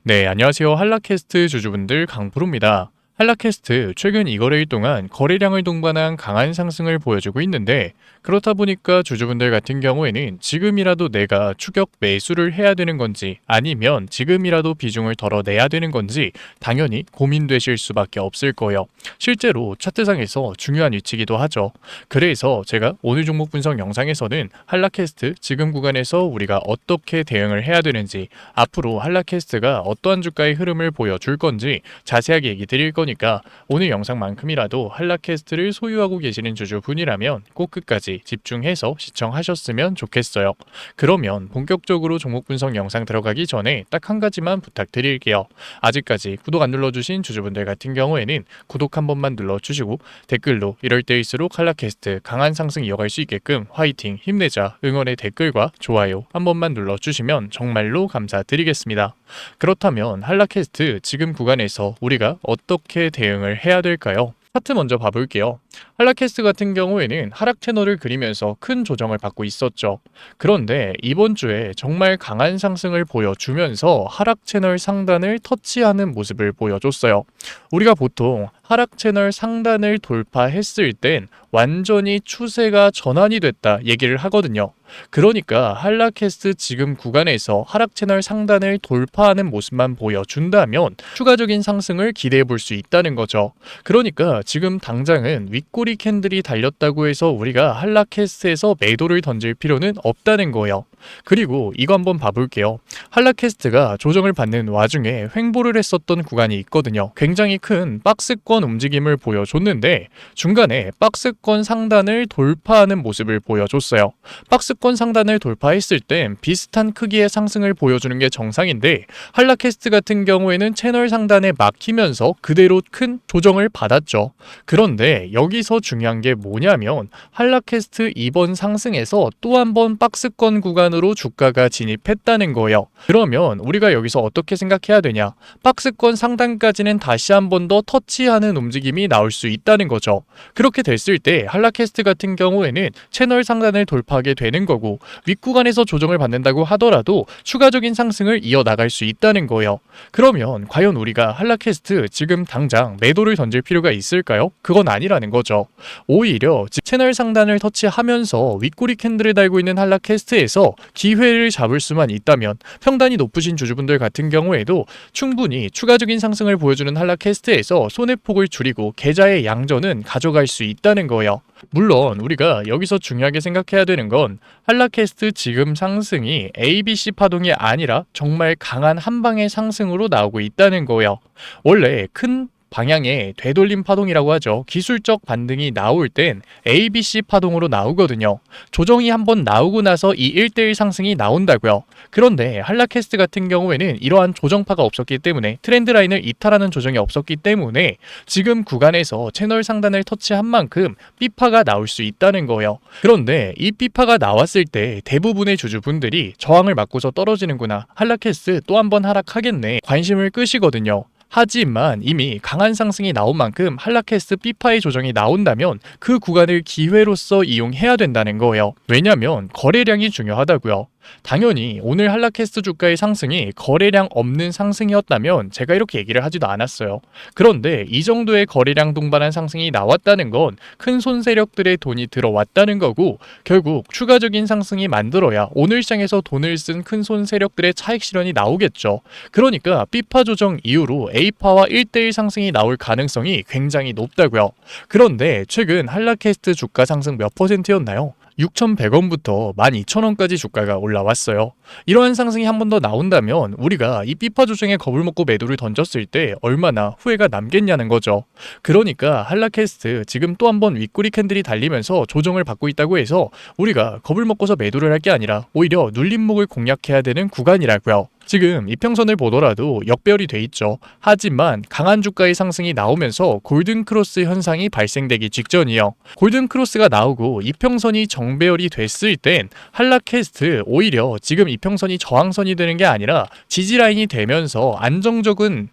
네, 안녕하세요. 한라캐스트 주주분들 강프로입니다. 한라캐스트 최근 이거래일 동안 거래량을 동반한 강한 상승을 보여주고 있는데 그렇다 보니까 주주분들 같은 경우에는 지금이라도 내가 추격 매수를 해야 되는 건지 아니면 지금이라도 비중을 덜어내야 되는 건지 당연히 고민되실 수밖에 없을 거예요. 실제로 차트상에서 중요한 위치이기도 하죠. 그래서 제가 오늘 종목 분석 영상에서는 한라캐스트 지금 구간에서 우리가 어떻게 대응을 해야 되는지 앞으로 한라캐스트가 어떠한 주가의 흐름을 보여줄 건지 자세하게 얘기 드릴 거니까 오늘 영상만큼이라도 한라캐스트를 소유하고 계시는 주주분이라면 꼭 끝까지 집중해서 시청하셨으면 좋겠어요. 그러면 본격적으로 종목 분석 영상 들어가기 전에 딱 한 가지만 부탁드릴게요. 아직까지 구독 안 눌러주신 주주분들 같은 경우에는 구독 한 번만 눌러주시고 댓글로 이럴 때일수록 한라캐스트 강한 상승 이어갈 수 있게끔 화이팅 힘내자 응원의 댓글과 좋아요 한 번만 눌러주시면 정말로 감사드리겠습니다. 그렇다면 한라캐스트 지금 구간에서 우리가 어떻게 대응을 해야 될까요? 차트 먼저 봐볼게요. 한라캐스트 같은 경우에는 하락 채널을 그리면서 큰 조정을 받고 있었죠. 그런데 이번 주에 정말 강한 상승을 보여주면서 하락 채널 상단을 터치하는 모습을 보여줬어요. 우리가 보통 하락 채널 상단을 돌파했을 땐 완전히 추세가 전환이 됐다 얘기를 하거든요. 그러니까 한라캐스트 지금 구간에서 하락 채널 상단을 돌파하는 모습만 보여준다면 추가적인 상승을 기대해 볼 수 있다는 거죠. 그러니까 지금 당장은 윗꼬리 캔들이 달렸다고 해서 우리가 한라캐스트에서 매도를 던질 필요는 없다는 거예요. 그리고 이거 한번 봐볼게요. 한라캐스트가 조정을 받는 와중에 횡보를 했었던 구간이 있거든요. 굉장히 큰 박스권 움직임을 보여줬는데 중간에 박스권 상단을 돌파하는 모습을 보여줬어요. 박스권 상단을 돌파했을 땐 비슷한 크기의 상승을 보여주는 게 정상인데 한라캐스트 같은 경우에는 채널 상단에 막히면서 그대로 큰 조정을 받았죠. 그런데 여기서 중요한 게 뭐냐면 한라캐스트 이번 상승에서 또 한 번 박스권 구간으로 주가가 진입했다는 거예요. 그러면 우리가 여기서 어떻게 생각해야 되냐? 박스권 상단까지는 다시 한 번 더 터치하는 움직임이 나올 수 있다는 거죠. 그렇게 됐을 때 한라캐스트 같은 경우에는 채널 상단을 돌파하게 되는 거고 윗구간에서 조정을 받는다고 하더라도 추가적인 상승을 이어나갈 수 있다는 거예요. 그러면 과연 우리가 한라캐스트 지금 당장 매도를 던질 필요가 있을까요? 그건 아니라는 거죠. 오히려 채널 상단을 터치하면서 윗꼬리 캔들을 달고 있는 한라캐스트에서 기회를 잡을 수만 있다면 평단이 높으신 주주분들 같은 경우에도 충분히 추가적인 상승을 보여주는 한라캐스트에서 손해폭을 줄이고 계좌의 양전은 가져갈 수 있다는 거예요. 물론 우리가 여기서 중요하게 생각해야 되는 건 한라캐스트 지금 상승이 ABC 파동이 아니라 정말 강한 한방의 상승으로 나오고 있다는 거예요. 원래 큰 방향의 되돌림 파동이라고 하죠. 기술적 반등이 나올 땐 ABC 파동으로 나오거든요. 조정이 한번 나오고 나서 이 1대1 상승이 나온다고요. 그런데 한라캐스트 같은 경우에는 이러한 조정파가 없었기 때문에 트렌드 라인을 이탈하는 조정이 없었기 때문에 지금 구간에서 채널 상단을 터치한 만큼 B파가 나올 수 있다는 거예요. 그런데 이 B파가 나왔을 때 대부분의 주주분들이 저항을 맞고서 떨어지는구나. 한라캐스트 또 한 번 하락하겠네. 관심을 끄시거든요. 하지만 이미 강한 상승이 나온 만큼 한라캐스트 B파의 조정이 나온다면 그 구간을 기회로서 이용해야 된다는 거예요. 왜냐면 거래량이 중요하다고요. 당연히 오늘 한라캐스트 주가의 상승이 거래량 없는 상승이었다면 제가 이렇게 얘기를 하지도 않았어요. 그런데 이 정도의 거래량 동반한 상승이 나왔다는 건 큰 손 세력들의 돈이 들어왔다는 거고 결국 추가적인 상승이 만들어야 오늘 시장에서 돈을 쓴 큰 손 세력들의 차익 실현이 나오겠죠. 그러니까 B파 조정 이후로 A파와 1대1 상승이 나올 가능성이 굉장히 높다고요. 그런데 최근 한라캐스트 주가 상승 몇 %였나요? 6,100원부터 12,000원까지 주가가 올라왔어요. 이러한 상승이 한 번 더 나온다면 우리가 이 B파 조정에 겁을 먹고 매도를 던졌을 때 얼마나 후회가 남겠냐는 거죠. 그러니까 한라캐스트 지금 또 한 번 윗꼬리 캔들이 달리면서 조정을 받고 있다고 해서 우리가 겁을 먹고서 매도를 할 게 아니라 오히려 눌림목을 공략해야 되는 구간이라고요. 지금 이평선을 보더라도 역배열이 돼 있죠. 하지만 강한 주가의 상승이 나오면서 골든크로스 현상이 발생되기 직전이요. 골든크로스가 나오고 이평선이 정배열이 됐을 땐 한라캐스트 오히려 지금 이평선이 저항선이 되는 게 아니라 지지라인이 되면서 안정적인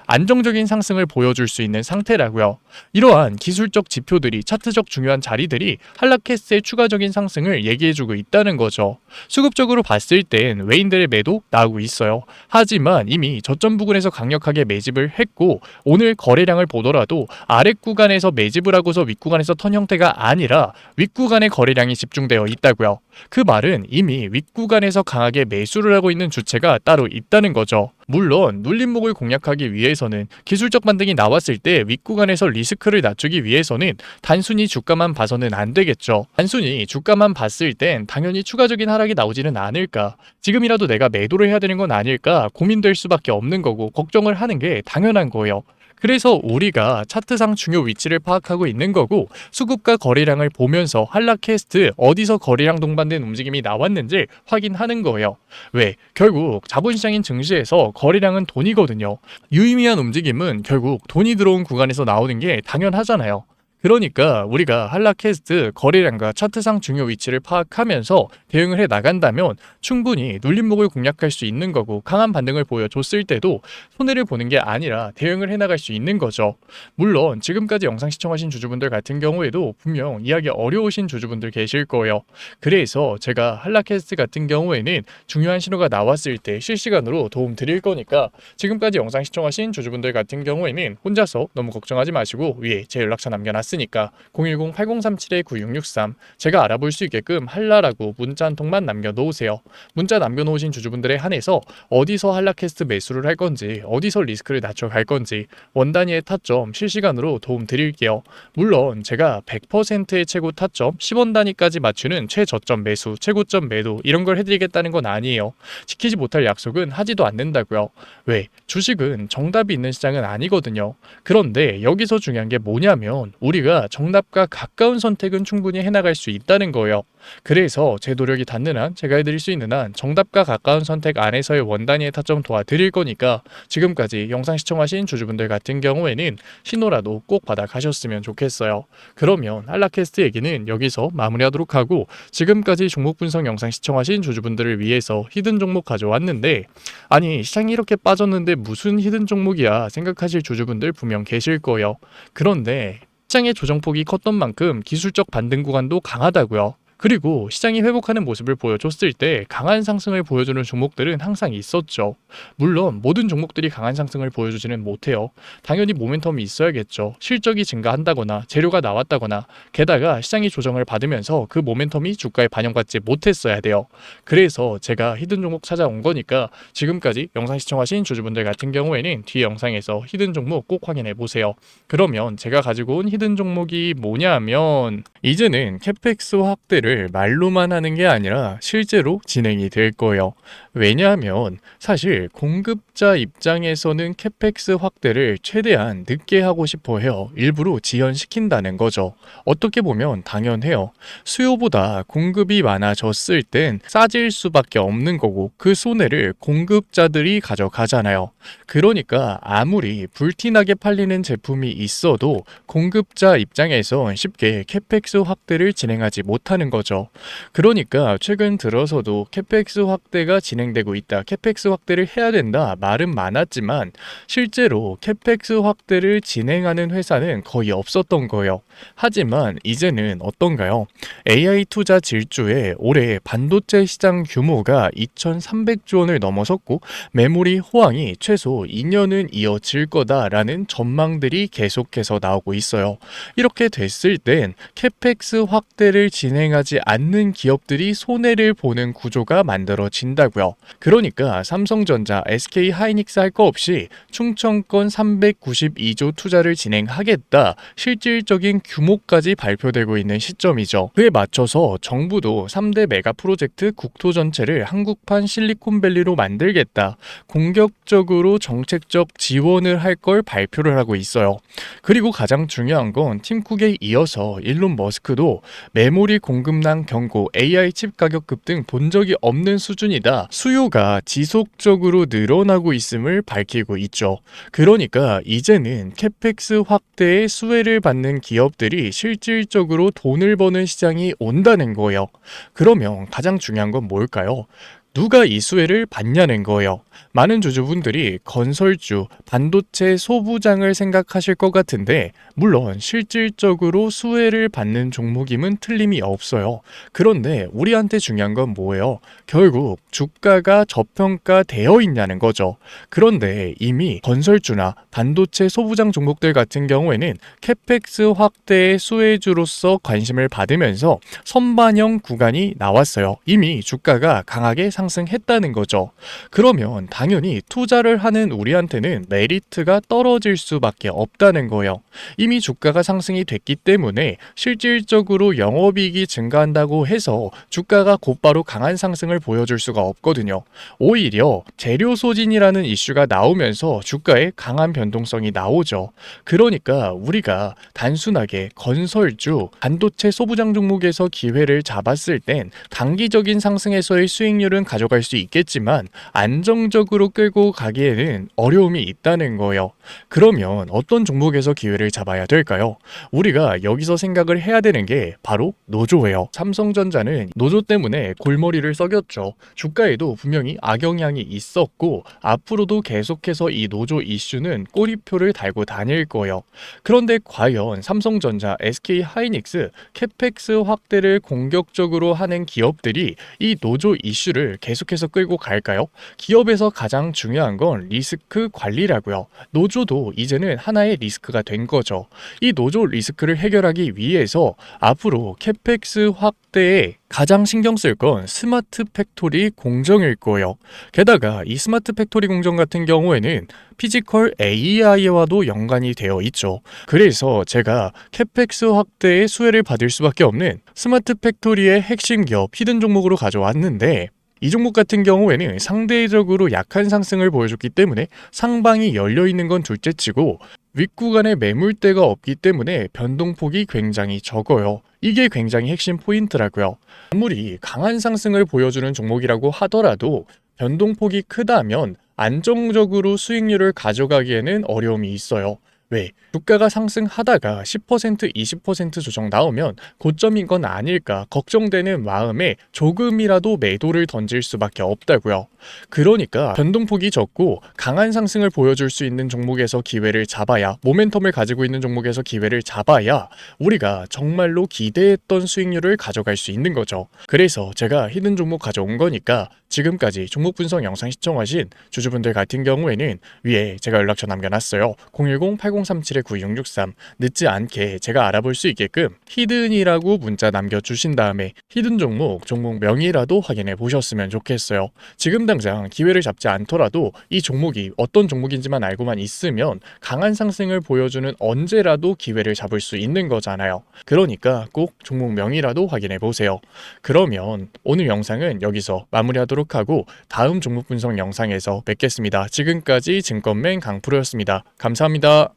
안정적인 상승을 보여줄 수 있는 상태라고요. 이러한 기술적 지표들이 차트적 중요한 자리들이 한라캐스트의 추가적인 상승을 얘기해주고 있다는 거죠. 수급적으로 봤을 땐 외인들의 매도 나오고 있어요. 하지만 이미 저점 부근에서 강력하게 매집을 했고 오늘 거래량을 보더라도 아래 구간에서 매집을 하고서 윗구간에서 턴 형태가 아니라 윗구간에 거래량이 집중되어 있다고요. 그 말은 이미 윗구간에서 강하게 매수를 하고 있는 주체가 따로 있다는 거죠. 물론 눌림목을 공략하기 위해서는 기술적 반등이 나왔을 때 윗구간에서 리스크를 낮추기 위해서는 단순히 주가만 봐서는 안 되겠죠. 단순히 주가만 봤을 땐 당연히 추가적인 하락이 나오지는 않을까, 지금이라도 내가 매도를 해야 되는 건 아닐까 고민될 수밖에 없는 거고 걱정을 하는 게 당연한 거예요. 그래서 우리가 차트상 중요 위치를 파악하고 있는 거고 수급과 거래량을 보면서 한라캐스트 어디서 거래량 동반된 움직임이 나왔는지 확인하는 거예요. 왜? 결국 자본시장인 증시에서 거래량은 돈이거든요. 유의미한 움직임은 결국 돈이 들어온 구간에서 나오는 게 당연하잖아요. 그러니까 우리가 한라캐스트 거래량과 차트상 중요 위치를 파악하면서 대응을 해 나간다면 충분히 눌림목을 공략할 수 있는 거고 강한 반등을 보여줬을 때도 손해를 보는 게 아니라 대응을 해 나갈 수 있는 거죠. 물론 지금까지 영상 시청하신 주주분들 같은 경우에도 분명 이해하기 어려우신 주주분들 계실 거예요. 그래서 제가 한라캐스트 같은 경우에는 중요한 신호가 나왔을 때 실시간으로 도움 드릴 거니까 지금까지 영상 시청하신 주주분들 같은 경우에는 혼자서 너무 걱정하지 마시고 위에 제 연락처 남겨놨으니까 010-8037-9663 제가 알아볼 수 있게끔 한라라고 문자 한 통만 남겨놓으세요. 문자 남겨놓으신 주주분들에 한해서 어디서 한라캐스트 매수를 할 건지 어디서 리스크를 낮춰갈 건지 원단위의 타점 실시간으로 도움 드릴게요. 물론 제가 100%의 최고 타점 10원 단위까지 맞추는 최저점 매수 최고점 매도 이런 걸 해드리겠다는 건 아니에요. 지키지 못할 약속은 하지도 않는다고요. 왜? 주식은 정답이 있는 시장은 아니거든요. 그런데 여기서 중요한 게 뭐냐면 우리가 정답과 가까운 선택은 충분히 해나갈 수 있다는 거예요. 그래서 제 노력이 닿는 한 제가 해드릴 수 있는 한 정답과 가까운 선택 안에서의 원단위의 타점 도와드릴 거니까 지금까지 영상 시청하신 주주분들 같은 경우에는 신호라도 꼭 받아 가셨으면 좋겠어요. 그러면 한라캐스트 얘기는 여기서 마무리하도록 하고 지금까지 종목 분석 영상 시청하신 주주분들을 위해서 히든 종목 가져왔는데 아니 시장이 이렇게 빠졌는데 무슨 히든 종목이야 생각하실 주주분들 분명 계실 거예요. 그런데 시장의 조정폭이 컸던 만큼 기술적 반등 구간도 강하다고요. 그리고 시장이 회복하는 모습을 보여줬을 때 강한 상승을 보여주는 종목들은 항상 있었죠. 물론 모든 종목들이 강한 상승을 보여주지는 못해요. 당연히 모멘텀이 있어야겠죠. 실적이 증가한다거나 재료가 나왔다거나 게다가 시장이 조정을 받으면서 그 모멘텀이 주가에 반영받지 못했어야 돼요. 그래서 제가 히든 종목 찾아온 거니까 지금까지 영상 시청하신 주주분들 같은 경우에는 뒤에 영상에서 히든 종목 꼭 확인해 보세요. 그러면 제가 가지고 온 히든 종목이 뭐냐면 이제는 캐펙스 확대를 말로만 하는 게 아니라 실제로 진행이 될 거예요. 왜냐하면 사실 공급자 입장에서는 캐펙스 확대를 최대한 늦게 하고 싶어 해요. 일부러 지연시킨다는 거죠. 어떻게 보면 당연해요. 수요보다 공급이 많아졌을 땐 싸질 수밖에 없는 거고 그 손해를 공급자들이 가져가잖아요. 그러니까 아무리 불티나게 팔리는 제품이 있어도 공급자 입장에선 쉽게 캐펙스 확대를 진행하지 못하는 거죠. 그러니까 최근 들어서도 캐펙스 확대가 진행되고 있다. 캐펙스 확대를 해야 된다. 말은 많았지만 실제로 캐펙스 확대를 진행하는 회사는 거의 없었던 거예요. 하지만 이제는 어떤가요? AI 투자 질주에 올해 반도체 시장 규모가 2,300조 원을 넘어섰고 메모리 호황이 최소 2년은 이어질 거다라는 전망들이 계속해서 나오고 있어요. 이렇게 됐을 땐 캐펙스 확대를 진행하지 않는 기업들이 손해를 보는 구조가 만들어진다고요. 그러니까 삼성전자, SK 하이닉스 할 거 없이 충청권 392조 투자를 진행하겠다. 실질적인 규모까지 발표되고 있는 시점이죠. 그에 맞춰서 정부도 3대 메가 프로젝트 국토 전체를 한국판 실리콘밸리로 만들겠다. 공격적으로 정책적 지원을 할 걸 발표를 하고 있어요. 그리고 가장 중요한 건 팀쿡에 이어서 일론 머스크도 메모리 공급난 경고, AI 칩 가격 급등 본 적이 없는 수준이다. 수요가 지속적으로 늘어나고 있음을 밝히고 있죠. 그러니까 이제는 캐펙스 확대에 수혜를 받는 기업들이 실질적으로 돈을 버는 시장이 온다는 거예요. 그러면 가장 중요한 건 뭘까요? 누가 이 수혜를 받냐는 거예요. 많은 주주분들이 건설주, 반도체 소부장을 생각하실 것 같은데 물론 실질적으로 수혜를 받는 종목임은 틀림이 없어요. 그런데 우리한테 중요한 건 뭐예요? 결국 주가가 저평가되어 있냐는 거죠. 그런데 이미 건설주나 반도체 소부장 종목들 같은 경우에는 캐펙스 확대의 수혜주로서 관심을 받으면서 선반영 구간이 나왔어요. 이미 주가가 강하게 상승했다는 거죠. 그러면 당연히 투자를 하는 우리한테는 메리트가 떨어질 수밖에 없다는 거예요. 이미 주가가 상승이 됐기 때문에 실질적으로 영업이익이 증가한다고 해서 주가가 곧바로 강한 상승을 보여줄 수가 없거든요. 오히려 재료 소진이라는 이슈가 나오면서 주가에 강한 변동성이 나오죠. 그러니까 우리가 단순하게 건설주, 반도체 소부장 종목에서 기회를 잡았을 땐 단기적인 상승에서의 수익률은 가져갈 수 있겠지만 안정적으로 끌고 가기에는 어려움이 있다는 거예요. 그러면 어떤 종목에서 기회를 잡아야 될까요? 우리가 여기서 생각을 해야 되는 게 바로 노조예요. 삼성전자는 노조 때문에 골머리를 썩였죠. 주가에도 분명히 악영향이 있었고 앞으로도 계속해서 이 노조 이슈는 꼬리표를 달고 다닐 거예요. 그런데 과연 삼성전자, SK하이닉스, 캐펙스 확대를 공격적으로 하는 기업들이 이 노조 이슈를 계속해서 끌고 갈까요? 기업에서 가장 중요한 건 리스크 관리라고요. 노조도 이제는 하나의 리스크가 된 거죠. 이 노조 리스크를 해결하기 위해서 앞으로 캐펙스 확대에 가장 신경 쓸 건 스마트 팩토리 공정일 거예요. 게다가 이 스마트 팩토리 공정 같은 경우에는 피지컬 AI와도 연관이 되어 있죠. 그래서 제가 캐펙스 확대의 수혜를 받을 수밖에 없는 스마트 팩토리의 핵심 기업 히든 종목으로 가져왔는데 이 종목 같은 경우에는 상대적으로 약한 상승을 보여줬기 때문에 상방이 열려있는 건 둘째치고 윗구간에 매물대가 없기 때문에 변동폭이 굉장히 적어요. 이게 굉장히 핵심 포인트라고요. 아무리 강한 상승을 보여주는 종목이라고 하더라도 변동폭이 크다면 안정적으로 수익률을 가져가기에는 어려움이 있어요. 왜? 주가가 상승하다가 10%, 20% 조정 나오면 고점인 건 아닐까 걱정되는 마음에 조금이라도 매도를 던질 수밖에 없다고요. 그러니까 변동폭이 적고 강한 상승을 보여줄 수 있는 종목에서 기회를 잡아야, 모멘텀을 가지고 있는 종목에서 기회를 잡아야 우리가 정말로 기대했던 수익률을 가져갈 수 있는 거죠. 그래서 제가 히든 종목 가져온 거니까 지금까지 종목 분석 영상 시청하신 주주분들 같은 경우에는 위에 제가 연락처 남겨놨어요. 010-8037-9663 늦지 않게 제가 알아볼 수 있게끔 히든이라고 문자 남겨주신 다음에 히든 종목 명이라도 확인해 보셨으면 좋겠어요. 지금 당장 기회를 잡지 않더라도 이 종목이 어떤 종목인지만 알고만 있으면 강한 상승을 보여주는 언제라도 기회를 잡을 수 있는 거잖아요. 그러니까 꼭 종목 명이라도 확인해 보세요. 그러면 오늘 영상은 여기서 마무리하도록 하고 다음 종목 분석 영상에서 뵙겠습니다. 지금까지 증권맨 강프로였습니다. 감사합니다.